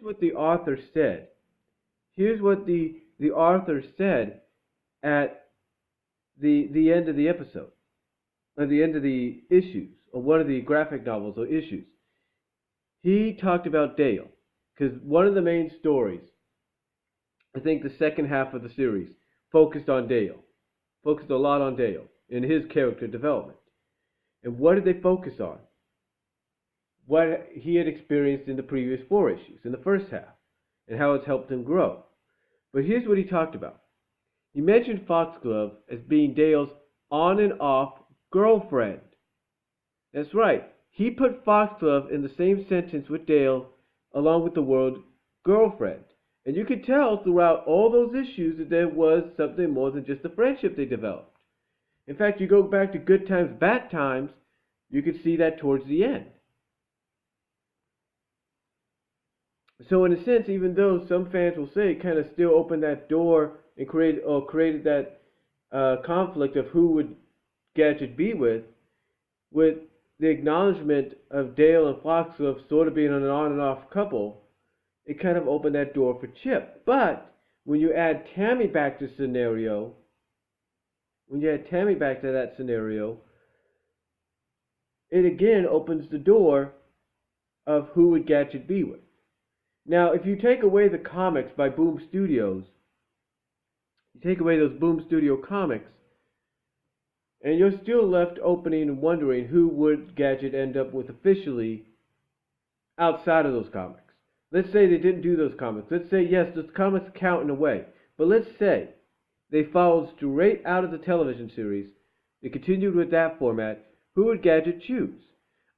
what the author said. Here's what the author said at the end of the episode, at the end of the issues, or one of the graphic novels or issues. He talked about Dale, because one of the main stories, I think the second half of the series, focused on Dale, focused a lot on Dale and his character development. And what did they focus on? What he had experienced in the previous 4 issues, in the first half, and how it's helped him grow. But here's what he talked about. He mentioned Foxglove as being Dale's on and off girlfriend. That's right. He put Foxglove in the same sentence with Dale, along with the word girlfriend. And you could tell throughout all those issues that there was something more than just a friendship they developed. In fact, you go back to Good Times, Bad Times, you could see that towards the end. So in a sense, even though some fans will say it kind of still opened that door and created that conflict of who would Gadget be with the acknowledgement of Dale and Foxglove sort of being an on and off couple, it kind of opened that door for Chip. But when you add Tammy back to that scenario, it again opens the door of who would Gadget be with. Now, if you take away the comics by Boom Studios, you take away those Boom Studio comics, and you're still left opening and wondering who would Gadget end up with officially outside of those comics. Let's say they didn't do those comics. Let's say, yes, those comics count in a way. But let's say they followed straight out of the television series. They continued with that format. Who would Gadget choose?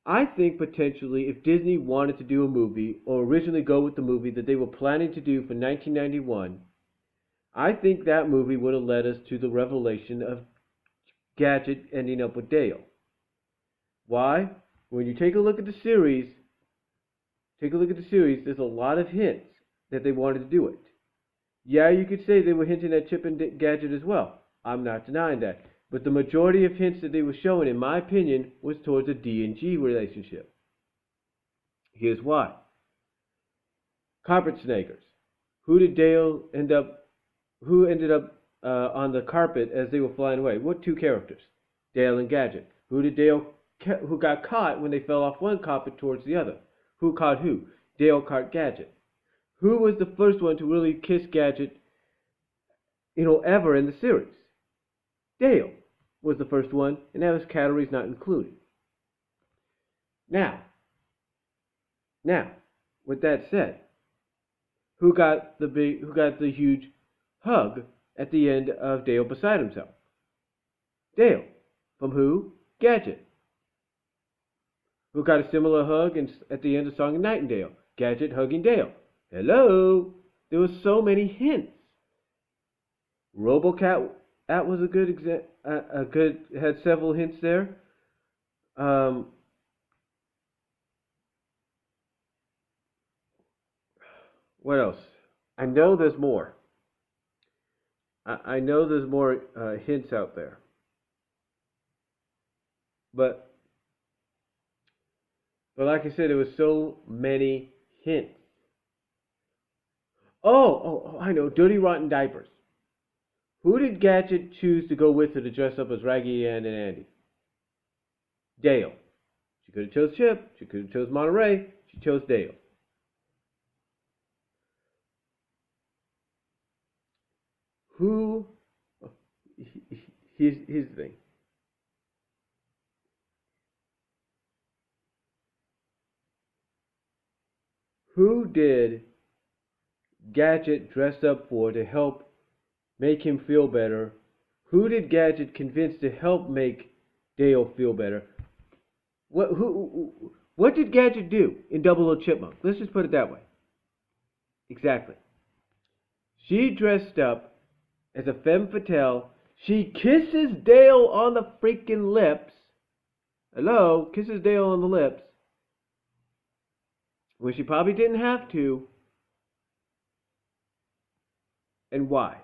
I think potentially if Disney wanted to do a movie, or originally go with the movie that they were planning to do for 1991, I think that movie would have led us to the revelation of Gadget ending up with Dale. Why? When you take a look at the series, there's a lot of hints that they wanted to do it. Yeah, you could say they were hinting at Chip and Gadget as well. I'm not denying that. But the majority of hints that they were showing, in my opinion, was towards a D and G relationship. Here's why. Carpet Snaggers. Who ended up on the carpet as they were flying away? What two characters? Dale and Gadget. Who got caught when they fell off one carpet towards the other? Who caught who? Dale caught Gadget. Who was the first one to really kiss Gadget, ever in the series? Dale was the first one, and that was Calories Not Included. Now, with that said, who got the huge hug at the end of Dale Beside Himself? Dale. From who? Gadget. Who got a similar hug at the end of Song of Nightingale? Gadget hugging Dale. Hello? There were so many hints. RoboCat was had several hints there. What else? I know there's more. I know there's more hints out there. But like I said, there were so many hints. Oh, I know. Dirty Rotten Diapers. Who did Gadget choose to go with her to dress up as Raggy Ann and Andy? Dale. She could have chose Chip. She could have chose Monterey. She chose Dale. Who? Here's the thing. Who did Gadget dress up for to help make him feel better? Who did Gadget convince to help make Dale feel better? What did Gadget do in Double O Chipmunk? Let's just put it that way. Exactly. She dressed up as a femme fatale. She kisses Dale on the freaking lips. Hello? Kisses Dale on the lips. When she probably didn't have to. And why?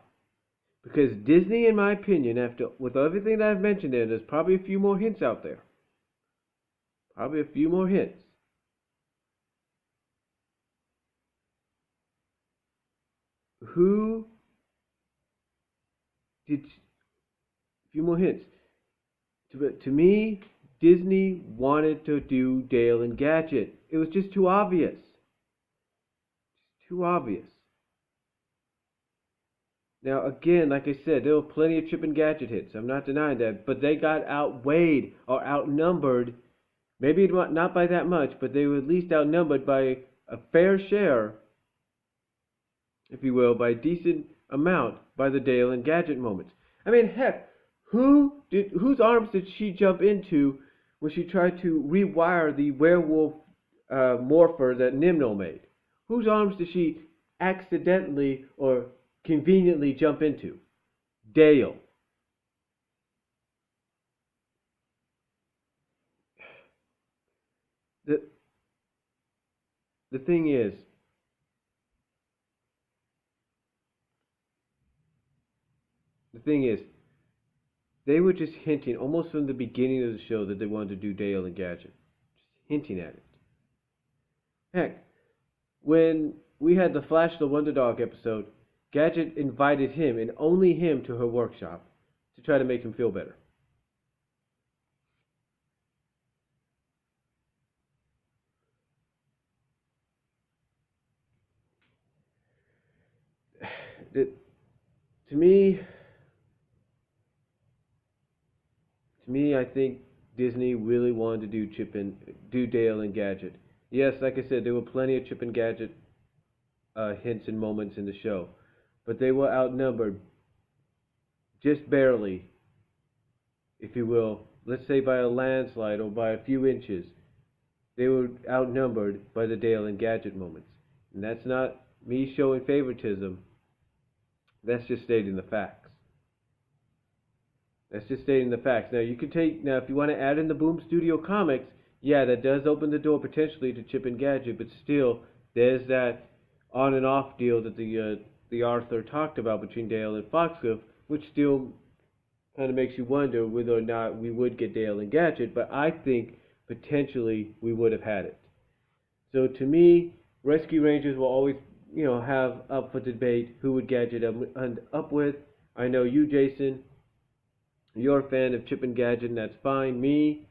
Because Disney, in my opinion, with everything that I've mentioned there's probably a few more hints out there. Probably a few more hints. Who did? A few more hints. To me, Disney wanted to do Dale and Gadget. It was just too obvious. Too obvious. Now, again, like I said, there were plenty of Chip and Gadget hits. I'm not denying that. But they got outweighed or outnumbered. Maybe not by that much, but they were at least outnumbered by a fair share, if you will, by a decent amount by the Dale and Gadget moments. I mean, heck, whose arms did she jump into when she tried to rewire the werewolf morpher that Nimno made? Whose arms did she accidentally or conveniently jump into? Dale. The the thing is, the thing is, they were just hinting almost from the beginning of the show that they wanted to do Dale and Gadget. Just hinting at it. Heck, when we had the Flash the Wonder Dog episode, Gadget invited him and only him to her workshop to try to make him feel better. It, to me, I think Disney really wanted to do Dale and Gadget. Yes, like I said, there were plenty of Chip and Gadget hints and moments in the show, but they were outnumbered just barely, if you will. Let's say by a landslide or by a few inches. They were outnumbered by the Dale and Gadget moments, and that's not me showing favoritism. That's just stating the facts. That's just stating the facts. Now if you want to add in the Boom Studio comics, yeah, that does open the door potentially to Chip and Gadget, but still, there's that on and off deal that the author talked about between Dale and Foxglove, which still kind of makes you wonder whether or not we would get Dale and Gadget. But I think potentially we would have had it. So to me, Rescue Rangers will always, have up for debate who would Gadget end up with. I know you, Jason, you're a fan of Chip and Gadget, and that's fine. Me,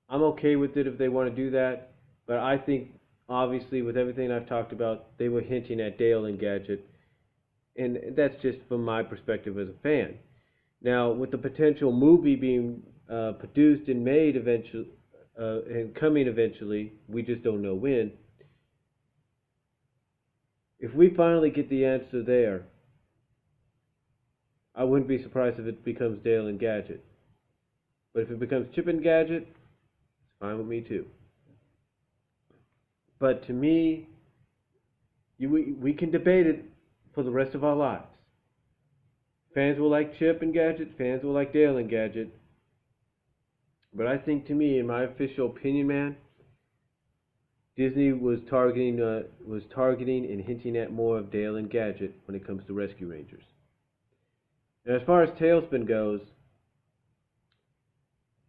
I'm okay with it if they want to do that. But I think, obviously, with everything I've talked about, they were hinting at Dale and Gadget. And that's just from my perspective as a fan. Now, with the potential movie being produced and made eventually, and coming eventually, we just don't know when. If we finally get the answer there, I wouldn't be surprised if it becomes Dale and Gadget. But if it becomes Chip and Gadget, it's fine with me too. But to me, we can debate it for the rest of our lives. Fans will like Chip and Gadget, fans will like Dale and Gadget. But I think, to me, in my official opinion, man, Disney was targeting and hinting at more of Dale and Gadget when it comes to Rescue Rangers. And as far as Tailspin goes,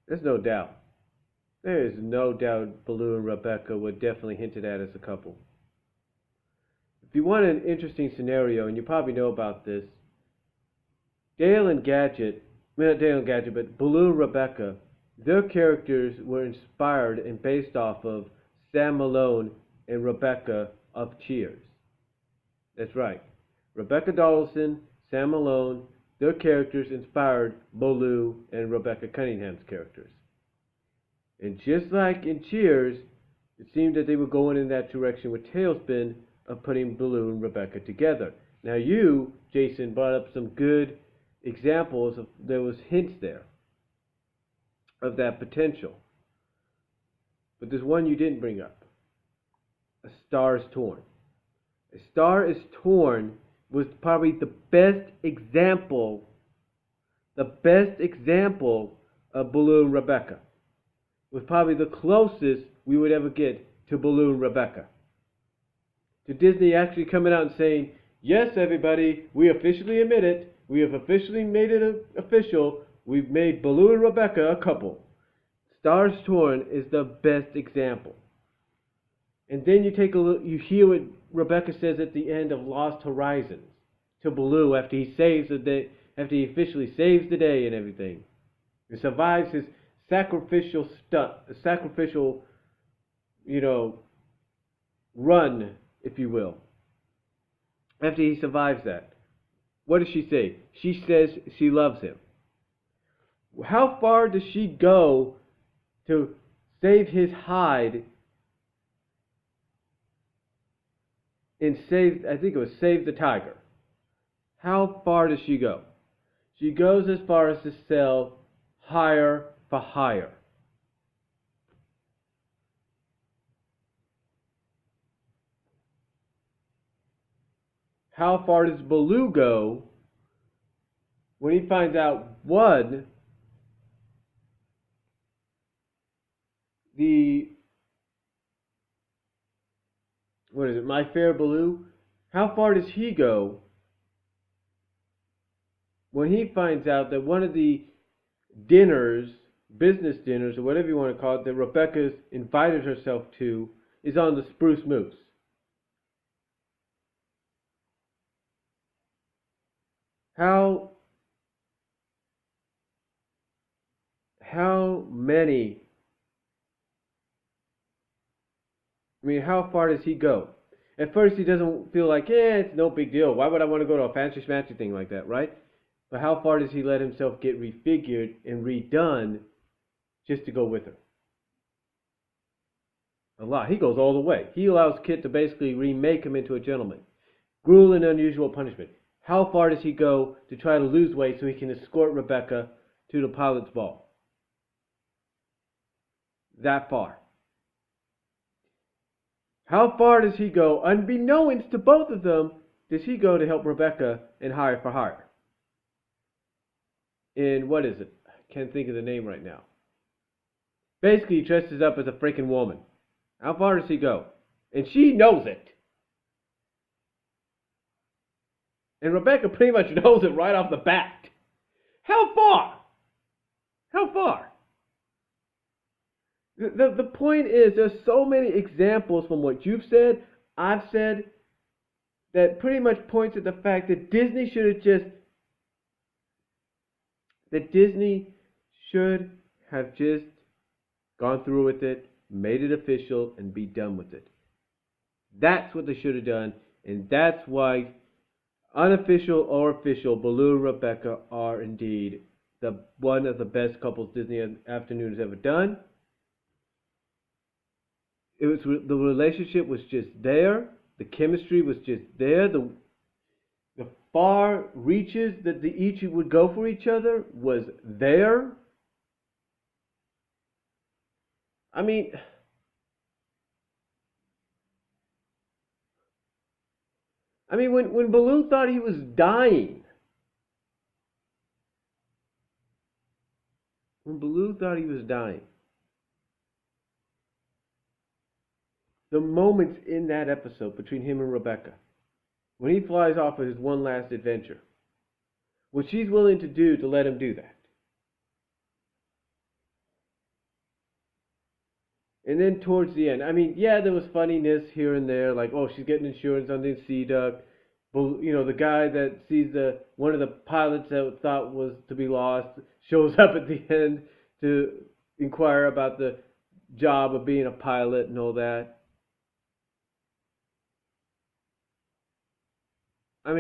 there's no doubt. There is no doubt Baloo and Rebecca were definitely hinted at as a couple. If you want an interesting scenario, and you probably know about this, Dale and Gadget, well, not Dale and Gadget, but Baloo and Rebecca, their characters were inspired and based off of Sam Malone and Rebecca of Cheers. That's right. Rebecca Donaldson, Sam Malone, their characters inspired Baloo and Rebecca Cunningham's characters. And just like in Cheers, it seemed that they were going in that direction with Tailspin of putting Baloo and Rebecca together. Now you, Jason, brought up some good examples of, there was hints there of that potential. But there's one you didn't bring up. A Star is Torn. A Star is Torn was probably the best example of Baloo and Rebecca. Was probably the closest we would ever get to Baloo and Rebecca. To Disney actually coming out and saying, yes, everybody, we officially admit it. We have officially made it official. We've made Baloo and Rebecca a couple. Stars Torn is the best example. And then you take a look, you hear what Rebecca says at the end of Lost Horizons to Baloo after he saves the day, after he officially saves the day and everything. He survives his sacrificial sacrificial, you know, run, if you will. After he survives that, what does she say? She says she loves him. How far does she go to save his hide and save, I think it was save the tiger? How far does she go? She goes as far as to sell hire for hire. How far does Baloo go when he finds out, one, what is it, My Fair Baloo? How far does he go when he finds out that one of the dinners, business dinners, or whatever you want to call it, that Rebecca's invited herself to, is on the Spruce Moose? How many, how far does he go? At first he doesn't feel like, it's no big deal. Why would I want to go to a fancy schmancy thing like that, right? But how far does he let himself get refigured and redone just to go with her? A lot. He goes all the way. He allows Kit to basically remake him into a gentleman. Cruel and unusual punishment. How far does he go to try to lose weight so he can escort Rebecca to the pilot's ball? That far. How far does he go, unbeknownst to both of them, does he go to help Rebecca in Hire for Hire? In, what is it? I can't think of the name right now. Basically, he dresses up as a freaking woman. How far does he go? And she knows it. And Rebecca pretty much knows it right off the bat. How far? How far? The point is, there's so many examples from what you've said, I've said, that pretty much points at the fact that Disney should have just gone through with it, made it official, and be done with it. That's what they should have done, and that's why unofficial or official, Baloo and Rebecca are indeed one of the best couples Disney Afternoon has ever done. The relationship was just there. The chemistry was just there. The far reaches that each would go for each other was there. When Baloo thought he was dying, the moments in that episode between him and Rebecca, when he flies off for his one last adventure, what she's willing to do to let him do that. And then towards the end, there was funniness here and there, like, oh, she's getting insurance on the Sea Duck. The guy that sees one of the pilots that thought was to be lost shows up at the end to inquire about the job of being a pilot and all that. Like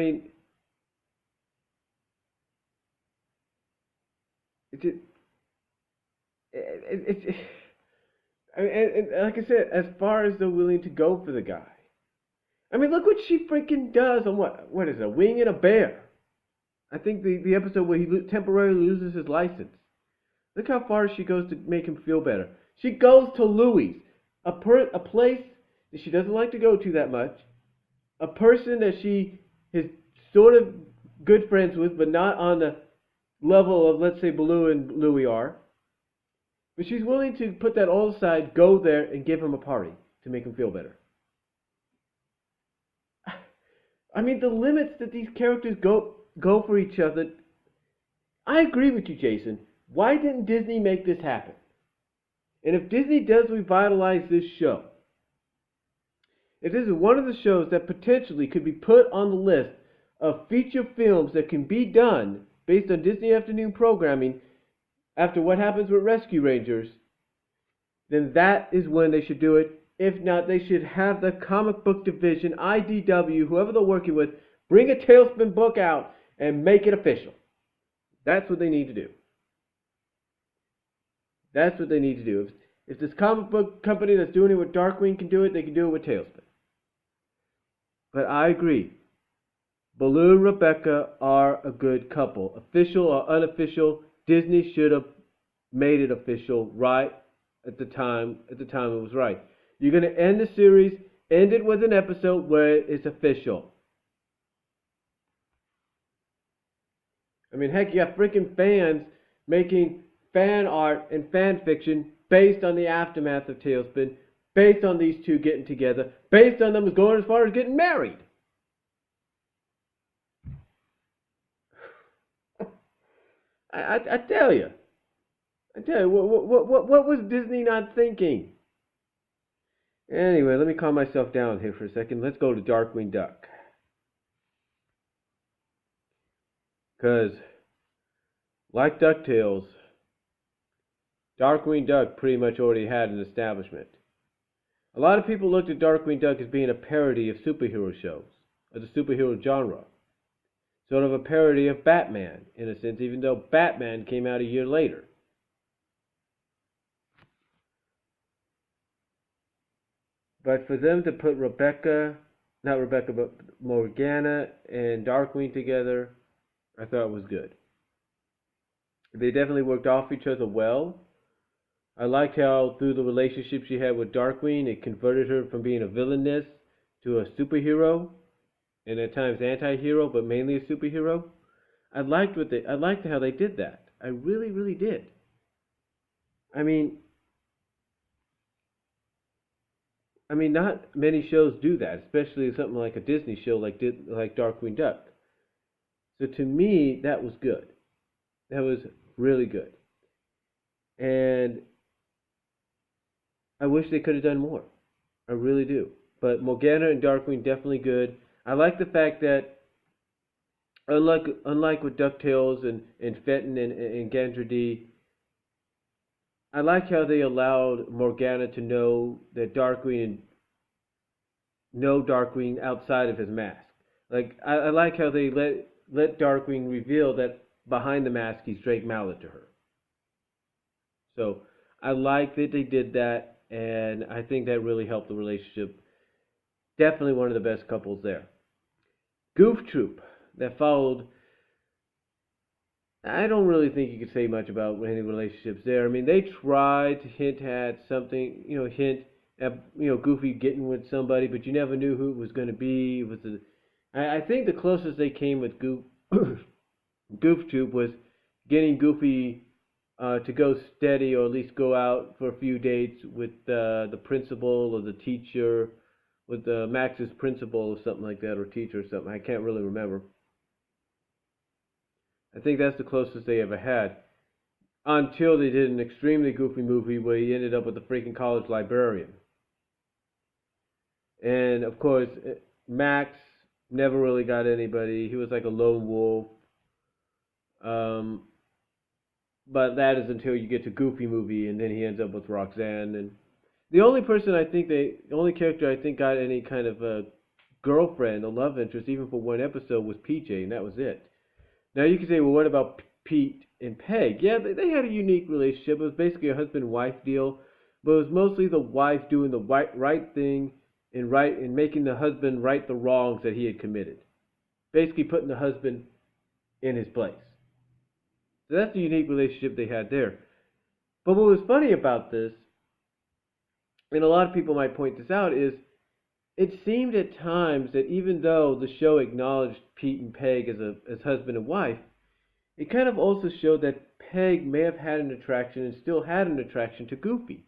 I said, as far as they're willing to go for the guy. Look what she freaking does on what is it, a wing and a bear. I think the episode where he temporarily loses his license. Look how far she goes to make him feel better. She goes to Louis, a place that she doesn't like to go to that much, a person that she is sort of good friends with, but not on the level of, let's say, Baloo and Louis are. But she's willing to put that all aside, go there, and give him a party to make him feel better. The limits that these characters go for each other. I agree with you, Jason. Why didn't Disney make this happen? And if Disney does revitalize this show, if this is one of the shows that potentially could be put on the list of feature films that can be done based on Disney afternoon programming after what happens with Rescue Rangers, then that is when they should do it. If not, they should have the comic book division, IDW, whoever they're working with, bring a Tailspin book out and make it official. That's what they need to do. That's what they need to do. If this comic book company that's doing it with Darkwing can do it, they can do it with Tailspin. But I agree. Baloo and Rebecca are a good couple. Official or unofficial, Disney should have made it official right at the time it was right. You're going to end the series, end it with an episode where it's official. I mean, heck, you got freaking fans making fan art and fan fiction based on the aftermath of Tailspin, based on these two getting together, based on them going as far as getting married. I tell you, what was Disney not thinking? Anyway, let me calm myself down here for a second. Let's go to Darkwing Duck. Because, like DuckTales, Darkwing Duck pretty much already had an establishment. A lot of people looked at Darkwing Duck as being a parody of superhero shows, of the superhero genre. Sort of a parody of Batman, in a sense, even though Batman came out a year later. But for them to put but Morgana and Darkwing together, I thought was good. They definitely worked off each other well. I liked how through the relationship she had with Darkwing, it converted her from being a villainess to a superhero, and at times anti-hero, but mainly a superhero. I liked how they did that. I really, really did. I mean, not many shows do that, especially something like a Disney show like Darkwing Duck. So to me, that was good. That was really good. And I wish they could have done more. I really do. But Morgana and Darkwing definitely good. I like the fact that unlike with DuckTales and Fenton and Gandry, I like how they allowed Morgana to know Darkwing outside of his mask. Like I like how they let Darkwing reveal that behind the mask he's Drake Mallet to her. So I like that they did that, and I think that really helped the relationship. Definitely one of the best couples there. Goof Troop that followed. I don't really think you could say much about any relationships there. I mean, they tried to hint at something, hint at Goofy getting with somebody, but you never knew who it was going to be. I think the closest they came with Goof Troop was getting Goofy to go steady, or at least go out for a few dates with the principal or the teacher, with Max's principal or something like that, or teacher or something. I can't really remember. I think that's the closest they ever had. Until they did an extremely goofy movie where he ended up with the freaking college librarian. And of course, Max never really got anybody. He was like a lone wolf. But that is until you get to Goofy movie, and then he ends up with Roxanne. And the only character I think got any kind of a girlfriend, a love interest, even for one episode, was PJ, and that was it. Now you can say, well, what about Pete and Peg? Yeah, they had a unique relationship. It was basically a husband-wife deal, but it was mostly the wife doing the right thing and making the husband right the wrongs that he had committed. Basically putting the husband in his place. So that's the unique relationship they had there. But what was funny about this, and a lot of people might point this out, is it seemed at times that even though the show acknowledged Pete and Peg as husband and wife, it kind of also showed that Peg may have had an attraction and still had an attraction to Goofy.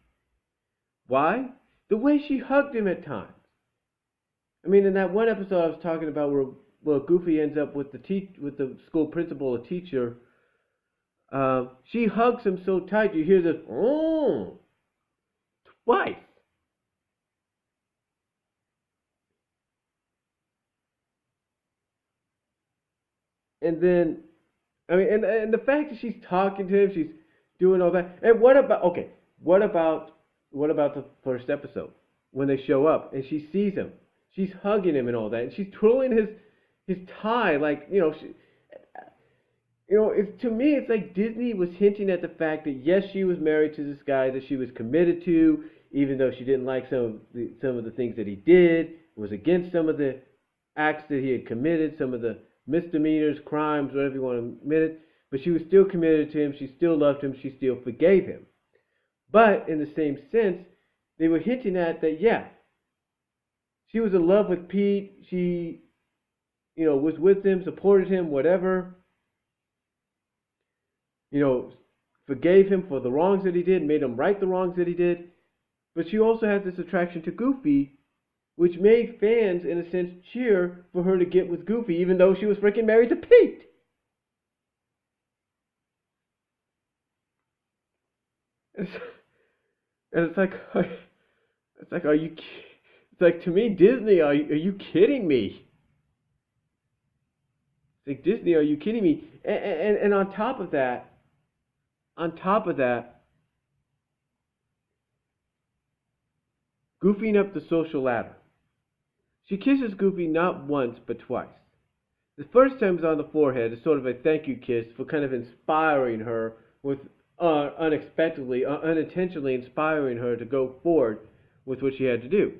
Why? The way she hugged him at times. I mean, in that one episode I was talking about where Goofy ends up with the school principal or teacher, she hugs him so tight you hear this, oh, twice. And then, I mean, and the fact that she's talking to him, she's doing all that. And what about, okay, what about, what about the first episode when they show up and she sees him? She's hugging him and all that, and she's twirling his tie like, it's, to me, it's like Disney was hinting at the fact that yes, she was married to this guy that she was committed to, even though she didn't like some of the things that he did, was against some of the acts that he had committed, some of the misdemeanors, crimes, whatever you want to admit it. But she was still committed to him. She still loved him. She still forgave him. But in the same sense, they were hinting at that, yeah, she was in love with Pete. She, was with him, supported him, whatever. Forgave him for the wrongs that he did, made him right the wrongs that he did. But she also had this attraction to Goofy, which made fans, in a sense, cheer for her to get with Goofy, even though she was freaking married to Pete. And it's like, are you? It's like, to me, Disney, are you kidding me? It's like, Disney, are you kidding me? And on top of that, goofing up the social ladder. She kisses Goofy not once, but twice. The first time is on the forehead, as sort of a thank you kiss for kind of inspiring her with, unexpectedly, unintentionally inspiring her to go forward with what she had to do.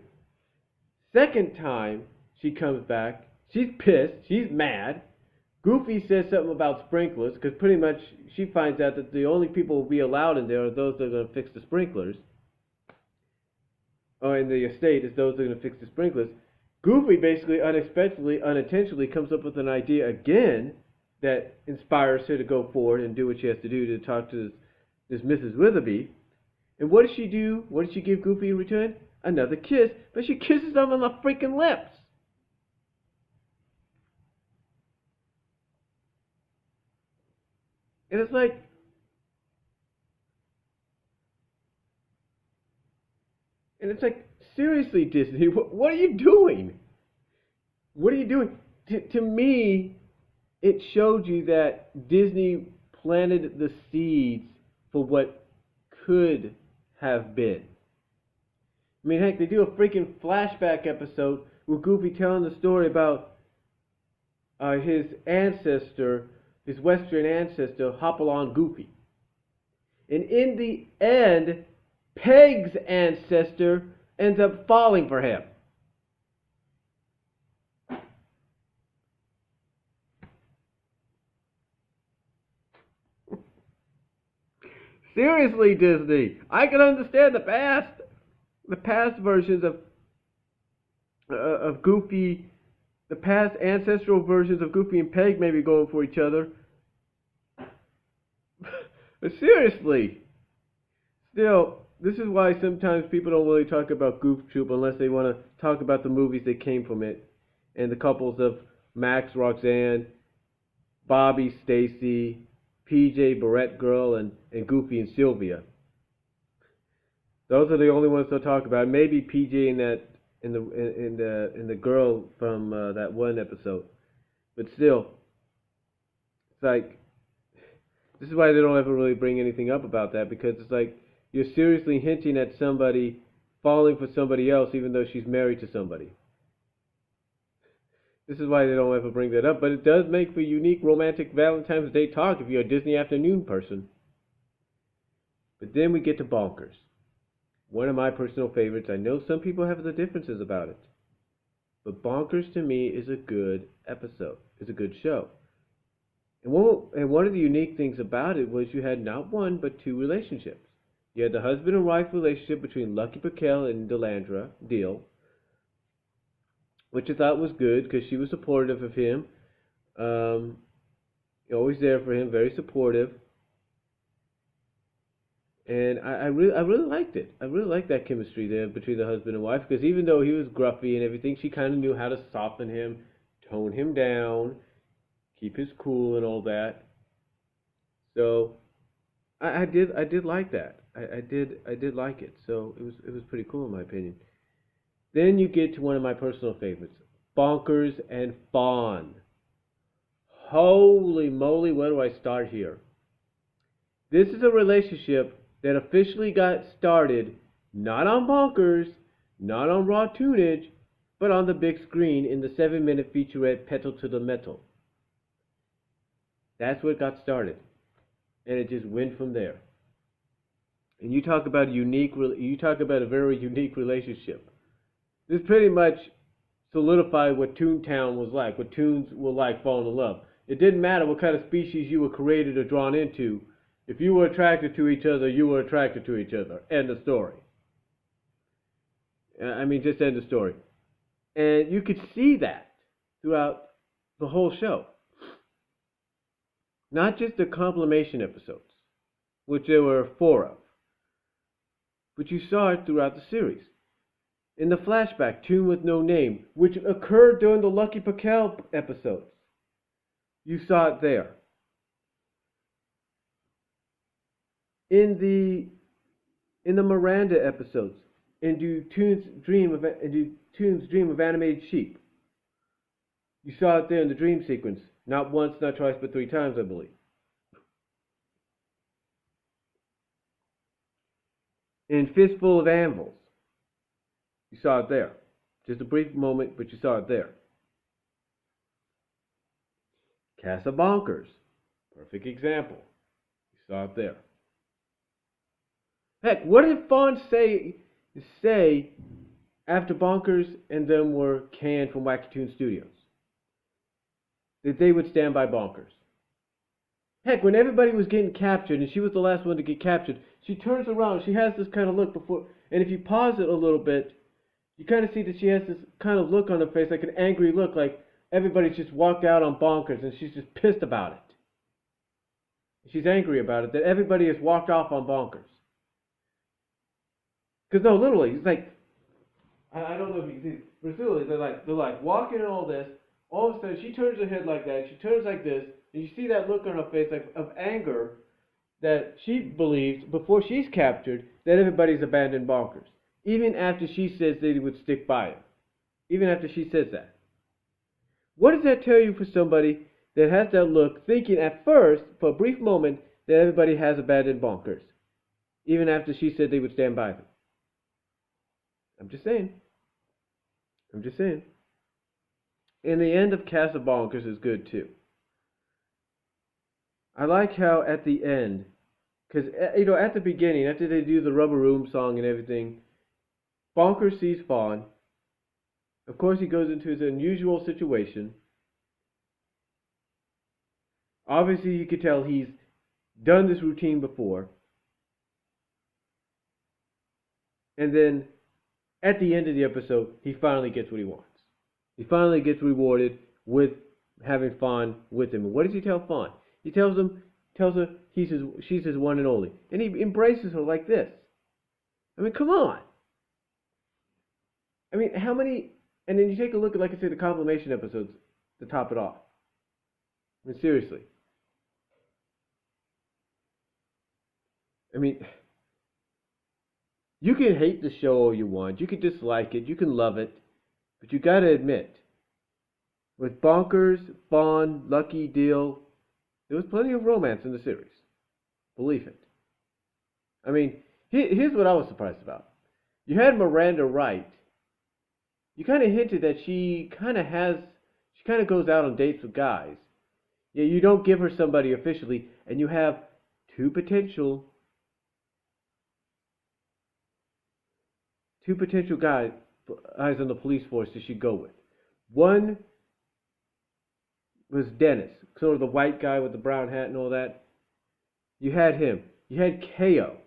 Second time she comes back, she's pissed, she's mad. Goofy says something about sprinklers, because pretty much she finds out that the only people who will be allowed in there are those that are going to fix the sprinklers. Or in the estate is those that are going to fix the sprinklers. Goofy basically unexpectedly, unintentionally comes up with an idea again that inspires her to go forward and do what she has to do to talk to this Mrs. Witherby. And what does she do? What does she give Goofy in return? Another kiss, but she kisses him on the freaking lips. And it's like, seriously, Disney, what are you doing? What are you doing? To me, it showed you that Disney planted the seeds for what could have been. I mean, heck, they do a freaking flashback episode with Goofy telling the story about his ancestor, his Western ancestor, Hopalong Goofy. And in the end, Peg's ancestor ends up falling for him. Seriously, Disney, I can understand the past versions of Goofy, the past ancestral versions of Goofy and Peg maybe going for each other. But seriously, still, this is why sometimes people don't really talk about Goof Troop unless they want to talk about the movies that came from it and the couples of Max, Roxanne, Bobby, Stacy, PJ, Barrette Girl, and Goofy and Sylvia. Those are the only ones they'll talk about. Maybe PJ in the girl from that one episode. But still, it's like, this is why they don't ever really bring anything up about that, because it's like you're seriously hinting at somebody falling for somebody else even though she's married to somebody. This is why they don't ever bring that up, but it does make for unique romantic Valentine's Day talk if you're a Disney afternoon person. But then we get to Bonkers. One of my personal favorites. I know some people have the differences about it. But Bonkers to me is a good episode. It's a good show. And one of the unique things about it was you had not one but two relationships. You had the husband and wife relationship between Lucky Brickell and Delandra Deal, which I thought was good because she was supportive of him. Always there for him, very supportive. And I really liked it. I really liked that chemistry there between the husband and wife, because even though he was gruffy and everything, she kind of knew how to soften him, tone him down, keep his cool and all that. So I did like that. I did like it. So it was pretty cool in my opinion. Then you get to one of my personal favorites, Bonkers and Fawn. Holy moly, where do I start here? This is a relationship that officially got started not on Bonkers, not on Raw Tunage, but on the big screen in the 7-minute featurette Pedal to the Metal. That's what got started. And it just went from there. And you talk about a very unique relationship. This pretty much solidified what Toontown was like, what Toons were like falling in love. It didn't matter what kind of species you were created or drawn into. If you were attracted to each other, you were attracted to each other. End of story. Just end of story. And you could see that throughout the whole show. Not just the compilation episodes, which there were 4 of, but you saw it throughout the series. In the flashback, Tune with No Name, which occurred during the Lucky Pakel episodes, you saw it there. In the Miranda episodes, into Toon's dream of animated sheep, you saw it there in the dream sequence. Not once, not twice, but 3 times, I believe. In Fistful of Anvils, you saw it there. Just a brief moment, but you saw it there. Casa Bonkers, perfect example. You saw it there. Heck, what did Fawn say after Bonkers and them were canned from Wacky Toon Studios? That they would stand by Bonkers. Heck, when everybody was getting captured and she was the last one to get captured, she turns around, she has this kind of look before, and if you pause it a little bit, you kind of see that she has this kind of look on her face, like an angry look, like everybody's just walked out on Bonkers and she's just pissed about it. She's angry about it, that everybody has walked off on Bonkers. Because no, literally, it's like, I don't know if you see, but literally, they're like walking and all this. All of a sudden, she turns her head like that. She turns like this, and you see that look on her face, like of anger, that she believes before she's captured that everybody's abandoned Bonkers. Even after she says they would stick by him. Even after she says that. What does that tell you for somebody that has that look, thinking at first, for a brief moment, that everybody has abandoned Bonkers? Even after she said they would stand by them. I'm just saying. And the end of Casa Bonkers is good too. I like how at the end, because at the beginning, after they do the Rubber Room song and everything, Bonkers sees Fawn. Of course, he goes into his unusual situation. Obviously, you could tell he's done this routine before. And then, at the end of the episode, he finally gets what he wants. He finally gets rewarded with having Fawn with him. And what does he tell Fawn? He tells her she's his one and only. And he embraces her like this. I mean, come on. I mean, how many... And then you take a look at, like I said, the compilation episodes to top it off. I mean, seriously. I mean, you can hate the show all you want. You can dislike it. You can love it. But you gotta admit, with Bonkers, Fawn, Lucky, Deal, there was plenty of romance in the series. Believe it. I mean, here's what I was surprised about. You had Miranda Wright. You kind of hinted that she kind of goes out on dates with guys. Yeah, you don't give her somebody officially, and you have 2 potential guys on the police force that she'd go with. One was Dennis, sort of the white guy with the brown hat and all that. You had him. You had KO.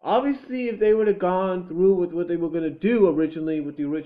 Obviously, if they would have gone through with what they were going to do originally with the original